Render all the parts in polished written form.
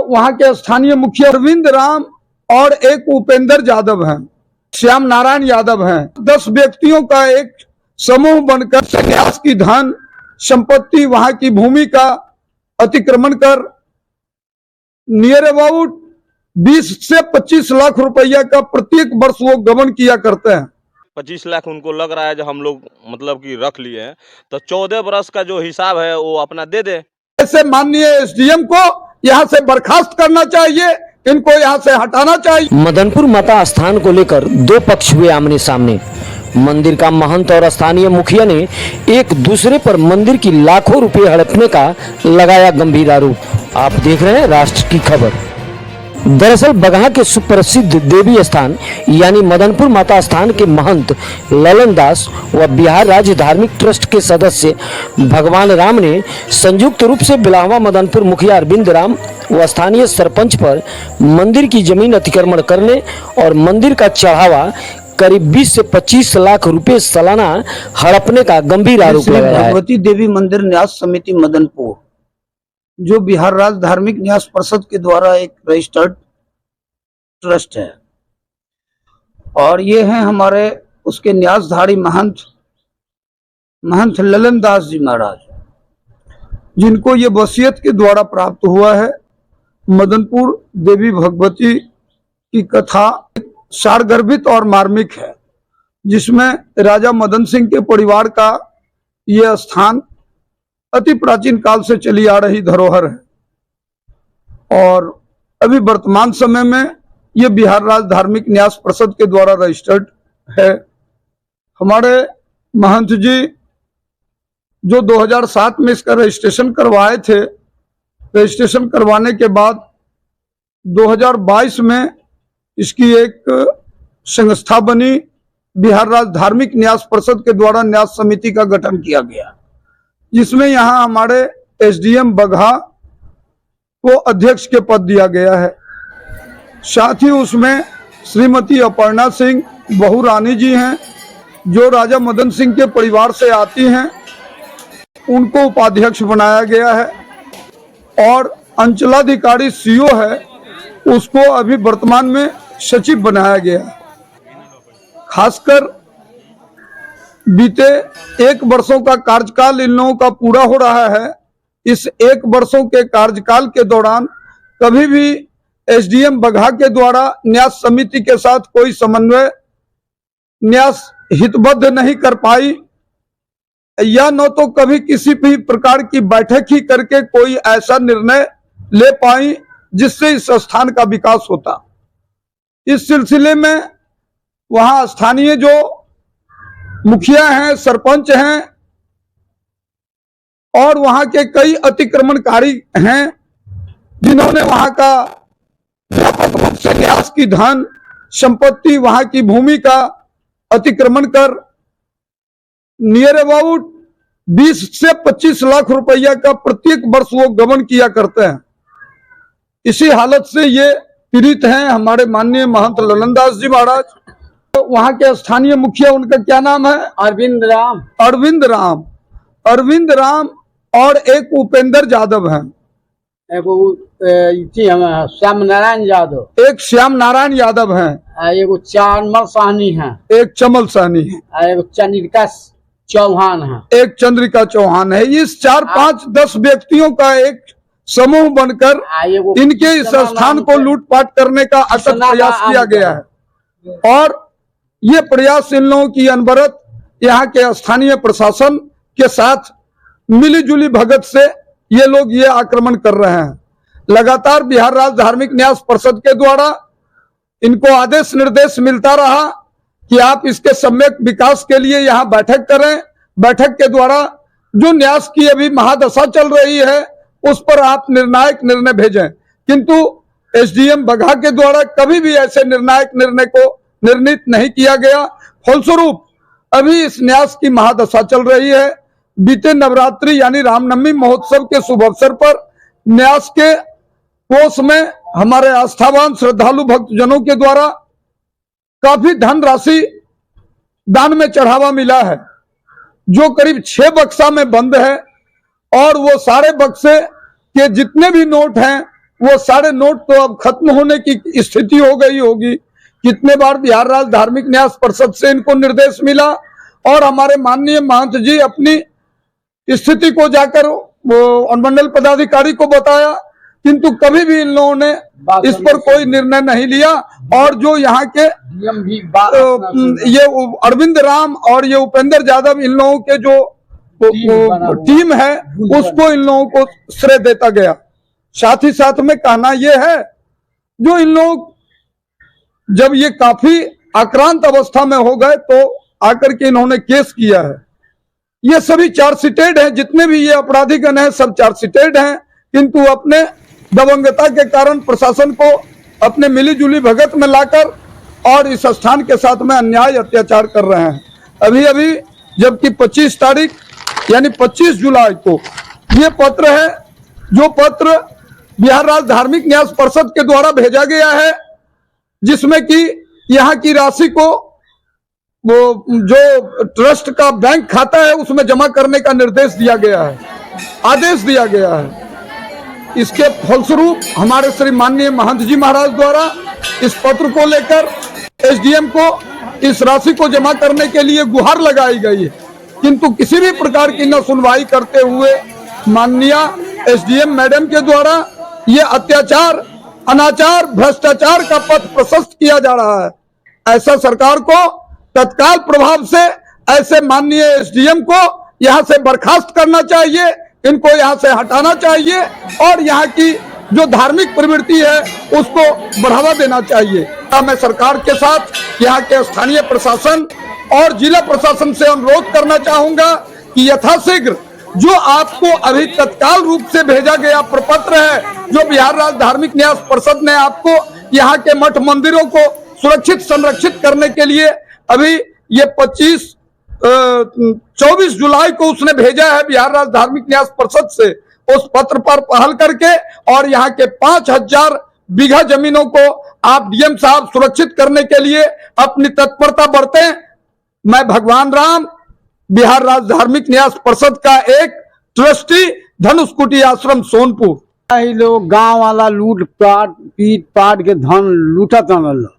वहां के स्थानीय मुखिया अरविंद राम और एक उपेंद्र यादव हैं, श्याम नारायण यादव हैं। 10 व्यक्तियों का एक समूह बनकर संन्यास की धन संपत्ति, वहां की भूमि का अतिक्रमण कर नियर अबाउट 20 से 25 लाख रुपया का प्रत्येक वर्ष वो गबन किया करते हैं। 25 लाख उनको लग रहा है जो हम लोग मतलब कि रख लिए हैं, तो 14 बरस का जो हिसाब है वो अपना दे दे। ऐसे माननीय एसडीएम को यहाँ से बर्खास्त करना चाहिए, इनको यहाँ से हटाना चाहिए। मदनपुर माता स्थान को लेकर दो पक्ष हुए आमने सामने। मंदिर का महंत और स्थानीय मुखिया ने एक दूसरे पर मंदिर की लाखों रुपए हड़पने का लगाया गंभीर आरोप। आप देख रहे हैं राष्ट्र की खबर। दरअसल बगहा के सुप्रसिद्ध देवी स्थान यानी मदनपुर माता स्थान के महंत ललन दास व बिहार राज्य धार्मिक ट्रस्ट के सदस्य भगवान राम ने संयुक्त रूप से बिलाहवा मदनपुर मुखिया अरविंद राम व स्थानीय सरपंच पर मंदिर की जमीन अतिक्रमण करने और मंदिर का चढ़ावा करीब 20 से 25 लाख रुपए सालाना हड़पने का गंभीर आरोप लगाया है। भगवती देवी मंदिर न्यास समिति मदनपुर, जो बिहार राज्य धार्मिक न्यास परिषद के द्वारा एक रजिस्टर्ड ट्रस्ट है, और ये हैं हमारे उसके न्यासधारी महंत ललन दास जी महाराज, जिनको ये वसीयत के द्वारा प्राप्त हुआ है। मदनपुर देवी भगवती की कथा सारगर्भित और मार्मिक है, जिसमें राजा मदन सिंह के परिवार का यह स्थान अति प्राचीन काल से चली आ रही धरोहर है, और अभी वर्तमान समय में यह बिहार राज्य धार्मिक न्यास परिषद के द्वारा रजिस्टर्ड है। हमारे महंत जी जो 2007 में इसका रजिस्ट्रेशन करवाए थे, रजिस्ट्रेशन करवाने के बाद 2022 में इसकी एक संस्था बनी, बिहार राज्य धार्मिक न्यास परिषद के द्वारा न्यास समिति का गठन किया गया, जिसमें यहाँ हमारे एसडीएम बगहा को अध्यक्ष के पद दिया गया है। साथ ही उसमें श्रीमती अपर्णा सिंह बहू रानी जी हैं, जो राजा मदन सिंह के परिवार से आती हैं, उनको उपाध्यक्ष बनाया गया है, और अंचलाधिकारी सीओ है, उसको अभी वर्तमान में सचिव बनाया गया है। खासकर बीते 1 वर्षों का कार्यकाल इन लोगों का पूरा हो रहा है। इस 1 वर्षों के कार्यकाल के दौरान कभी भी एसडीएम बगहा के द्वारा न्यास समिति के साथ कोई समन्वय न्यास हितबद्ध नहीं कर पाई, या न तो कभी किसी भी प्रकार की बैठक ही करके कोई ऐसा निर्णय ले पाई जिससे इस स्थान का विकास होता। इस सिलसिले में वहां स्थानीय जो मुखिया हैं, सरपंच हैं, और वहां के कई अतिक्रमणकारी हैं, जिन्होंने वहां का संन्यास की धन संपत्ति, वहां की भूमि का अतिक्रमण कर नियर अबाउट 20 से 25 लाख रुपया का प्रत्येक वर्ष वो गबन किया करते हैं। इसी हालत से ये पीड़ित हैं हमारे माननीय महंत ललन दास जी महाराज। तो वहां के स्थानीय मुखिया, उनका क्या नाम है? अरविंद राम और एक उपेंद्र यादव हैं, श्याम नारायण यादव, एक श्याम नारायण यादव हैं, एक चमल साहनी है, एक चमल साहनी है, एक चंद्रिका चौहान है, एक चंद्रिका चौहान है। इस 4-5-10 व्यक्तियों का एक समूह बनकर इनके इस स्थान को लूटपाट करने का अथक प्रयास किया गया है, और ये प्रयास इन लोगों की अनवरत यहाँ के स्थानीय प्रशासन के साथ मिलीजुली भगत से ये लोग ये आक्रमण कर रहे हैं। लगातार बिहार राज्य धार्मिक न्यास परिषद के द्वारा इनको आदेश निर्देश मिलता रहा कि आप इसके सम्यक विकास के लिए यहाँ बैठक करें, बैठक के द्वारा जो न्यास की अभी महादशा चल रही है उस पर आप निर्णायक निर्णय भेजें, किंतु एसडीएम बगहा के द्वारा कभी भी ऐसे निर्णायक निर्णय को निर्णित नहीं किया गया। फलस्वरूप अभी इस न्यास की महादशा चल रही है। बीते नवरात्रि यानी रामनवमी महोत्सव के शुभ अवसर पर न्यास के कोष में हमारे आस्थावान श्रद्धालु भक्तजनों के द्वारा काफी धनराशि दान में चढ़ावा मिला है, जो करीब 6 बक्सा में बंद है, और वो सारे बक्से के जितने भी नोट हैं वो सारे नोट तो अब खत्म होने की स्थिति हो गई होगी। कितने बार बिहार राज्य धार्मिक न्यास परिषद से इनको निर्देश मिला और हमारे माननीय महंत जी अपनी स्थिति को जाकर वो अनुमंडल पदाधिकारी को बताया, किंतु कभी भी इन लोगों ने इस पर कोई निर्णय नहीं लिया। और जो यहाँ के डीएम भी बात ना सुने। ये अरविंद राम और ये उपेंद्र यादव इन लोगों के जो टीम है उसको इन लोगों को श्रेय देता गया। साथ ही साथ में कहना ये है, जो इन लोग जब ये काफी आक्रांत अवस्था में हो गए तो आकर के इन्होंने केस किया है। ये सभी चार्जशीटेड हैं, जितने भी ये अपराधीगण हैं सब चार्जशीटेड हैं, किंतु अपने दबंगता के कारण प्रशासन को अपने मिलीजुली भगत में लाकर और इस स्थान के साथ में अन्याय अत्याचार कर रहे हैं। अभी अभी जबकि 25 तारीख यानी 25 जुलाई को ये पत्र है, जो पत्र बिहार राज्य धार्मिक न्यास परिषद के द्वारा भेजा गया है, जिसमें कि यहाँ की राशि को वो जो ट्रस्ट का बैंक खाता है उसमें जमा करने का निर्देश दिया गया है, आदेश दिया गया है। इसके फलस्वरूप हमारे श्री माननीय महंत जी महाराज द्वारा इस पत्र को लेकर एसडीएम को इस राशि को जमा करने के लिए गुहार लगाई गई है, किंतु किसी भी प्रकार की न सुनवाई करते हुए माननीय एसडीएम मैडम के द्वारा ये अत्याचार, अनाचार, भ्रष्टाचार का पथ प्रशस्त किया जा रहा है। ऐसा सरकार को तत्काल प्रभाव से ऐसे माननीय एसडीएम को यहाँ से बर्खास्त करना चाहिए, इनको यहाँ से हटाना चाहिए और यहाँ की जो धार्मिक प्रवृत्ति है उसको बढ़ावा देना चाहिए। मैं सरकार के साथ यहाँ के स्थानीय प्रशासन और जिला प्रशासन से अनुरोध करना चाहूंगा कि यथाशीघ्र जो आपको अभी तत्काल रूप से भेजा गया प्रपत्र है, जो बिहार राज्य धार्मिक न्यास परिषद ने आपको यहाँ के मठ मंदिरों को सुरक्षित संरक्षित करने के लिए अभी ये 24 जुलाई को उसने भेजा है बिहार राज्य धार्मिक न्यास परिषद से, उस पत्र पर पहल करके और यहाँ के 5000 बीघा जमीनों को आप डीएम साहब सुरक्षित करने के लिए अपनी तत्परता बरतें। मैं भगवान राम, बिहार राज्य धार्मिक न्यास परिषद का एक ट्रस्टी, धनुष आश्रम सोनपुर। ही लोग गांव वाला लूट पाट पीट पाट के धन लूटत लो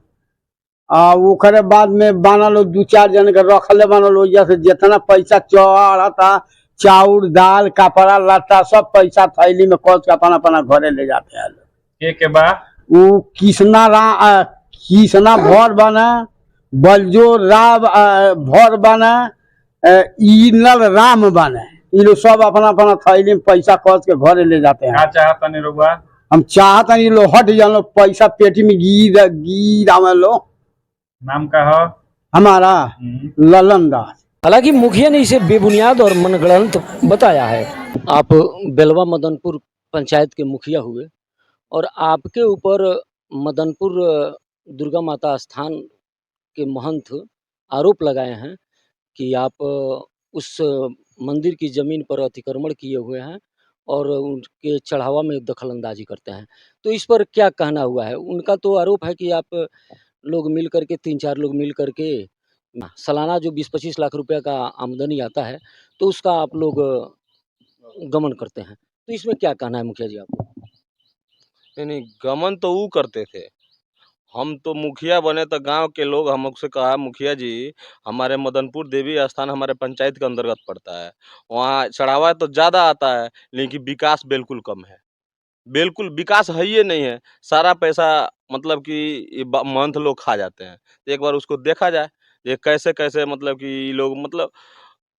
वो करे बाद में बाना लो 2-4 जन के रखले बाना लो, जैसे जितना पैसा चढ़ता चाउर दाल कपड़ा लत्ता सब पैसा थैली में कस के अपना अपना घरे ले जाते हैं। के बाद वो किसना भर बना, बलजो राव भर बना, ईनल राम बने, ये लोग सब अपना अपना थैली में पैसा कस के घरे ले जाते हैं। क्या चाहता नहीं रुआ? हम चाहता नहीं लो हट जानो, पैसा पेटी में गिर आवे लो। नाम का हो? हमारा ललन दास। हालांकि मुखिया ने इसे बेबुनियाद और मनगढ़ंत बताया है। आप बेलवा मदनपुर पंचायत के मुखिया हुए और आपके ऊपर मदनपुर दुर्गा माता स्थान के महंत आरोप लगाए हैं कि आप उस मंदिर की जमीन पर अतिक्रमण किए हुए हैं और उनके चढ़ावा में दखल अंदाजी करते हैं, तो इस पर क्या कहना हुआ है? उनका तो आरोप है कि आप लोग मिल करके 3-4 लोग मिल करके सालाना जो 20-25 लाख रुपया का आमदनी आता है तो उसका आप लोग गमन करते हैं, तो इसमें क्या कहना है मुखिया जी आपको? नहीं, गमन तो वो करते थे। हम तो मुखिया बने तो गांव के लोग हमसे कहा, मुखिया जी हमारे मदनपुर देवी स्थान हमारे पंचायत के अंतर्गत पड़ता है, वहाँ चढ़ावा तो ज़्यादा आता है लेकिन विकास बिल्कुल कम है, बिल्कुल विकास है ही नहीं है। सारा पैसा मतलब कि महंत लोग खा जाते हैं। तो एक बार उसको देखा जाए ये कैसे कैसे मतलब कि लोग मतलब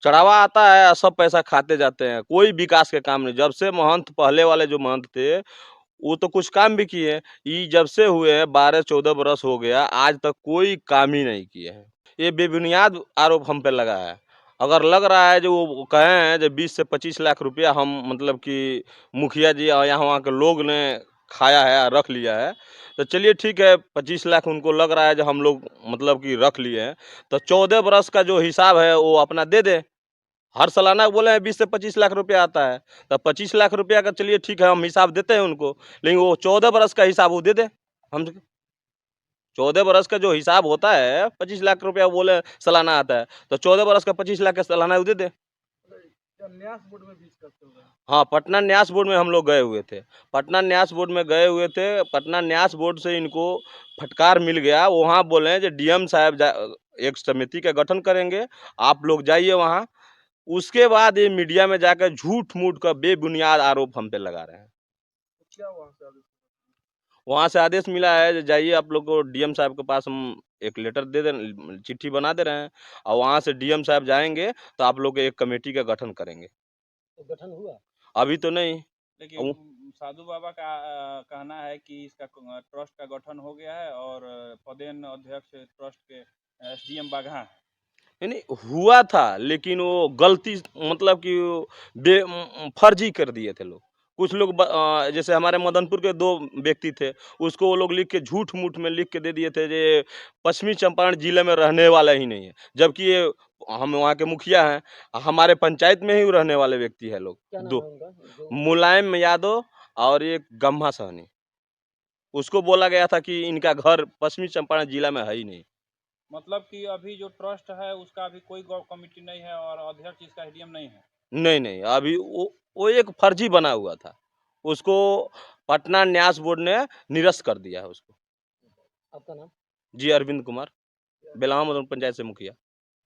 चढ़ावा आता है सब पैसा खाते जाते हैं, कोई विकास के काम नहीं। जब से महंत पहले वाले जो महंत थे वो तो कुछ काम भी किए, ये जब से हुए हैं 12-14 बरस हो गया आज तक कोई काम ही नहीं किए हैं। ये बेबुनियाद आरोप हम पे लगा है। अगर लग रहा है जो वो कहे हैं जो 20 से 25 लाख रुपया हम मतलब कि मुखिया जी और यहाँ वहाँ के लोग ने खाया है, रख लिया है, तो चलिए ठीक है 25 लाख उनको लग रहा है जो हम लोग मतलब कि रख लिए हैं, तो 14 बरस का जो हिसाब है वो अपना दे दे। हर सालाना बोले हैं 20 से 25 लाख रुपया आता है, तो 25 लाख रुपया का चलिए ठीक है हम हिसाब देते हैं उनको, लेकिन वो 14 बरस का हिसाब वो दे दे। हम 14 बरस का जो हिसाब होता है 25 लाख रुपया बोले सालाना आता है, तो 14 बरस का 25 लाख का सालाना वो दे दे। हाँ, पटना न्यास बोर्ड में हम लोग गए हुए थे। पटना न्यास बोर्ड में गए हुए थे। पटना न्यास बोर्ड से इनको फटकार मिल गया। वहाँ बोले हैं जो डीएम साहब एक समिति का गठन करेंगे, आप लोग जाइए वहाँ। उसके बाद ये मीडिया में जाकर झूठ मूठ का बेबुनियाद आरोप हम पे लगा रहे हैं। वहाँ से आदेश मिला है जो जाइए आप लोग को डीएम साहब के पास हम एक लेटर दे दे, चिट्ठी बना दे रहे हैं, और वहाँ से डीएम साहब जाएंगे तो आप लोग एक कमेटी का गठन करेंगे। तो गठन हुआ? अभी तो नहीं। लेकिन साधु बाबा का कहना है कि इसका ट्रस्ट का गठन हो गया है और पदेन अध्यक्ष ट्रस्ट के एसडीएम बाघा हैं। नहीं हुआ था, लेकिन वो गलती मतलब कि फर्जी कर दिए थे लोग। कुछ लोग जैसे हमारे मदनपुर के 2 व्यक्ति थे, उसको वो लोग लिख के झूठ मूठ में लिख के दे दिए थे जे पश्चिमी चंपारण जिले में रहने वाला ही नहीं है, जबकि ये हम वहाँ के मुखिया हैं, हमारे पंचायत में ही रहने वाले व्यक्ति है लोग। क्या नाम 2 है उनका? जो मुलायम यादव और एक गम्हा सहनी। उसको बोला गया था कि इनका घर पश्चिमी चंपारण जिला में है ही नहीं। मतलब कि अभी जो ट्रस्ट है उसका अभी कोई कमेटी नहीं है और अध्यक्ष इसका एसडीएम नहीं है। नहीं, अभी वो एक फर्जी बना हुआ था, उसको पटना न्यास बोर्ड ने निरस्त कर दिया है उसको। आपका नाम? जी अरविंद कुमार, बेलावा मदन पंचायत से मुखिया।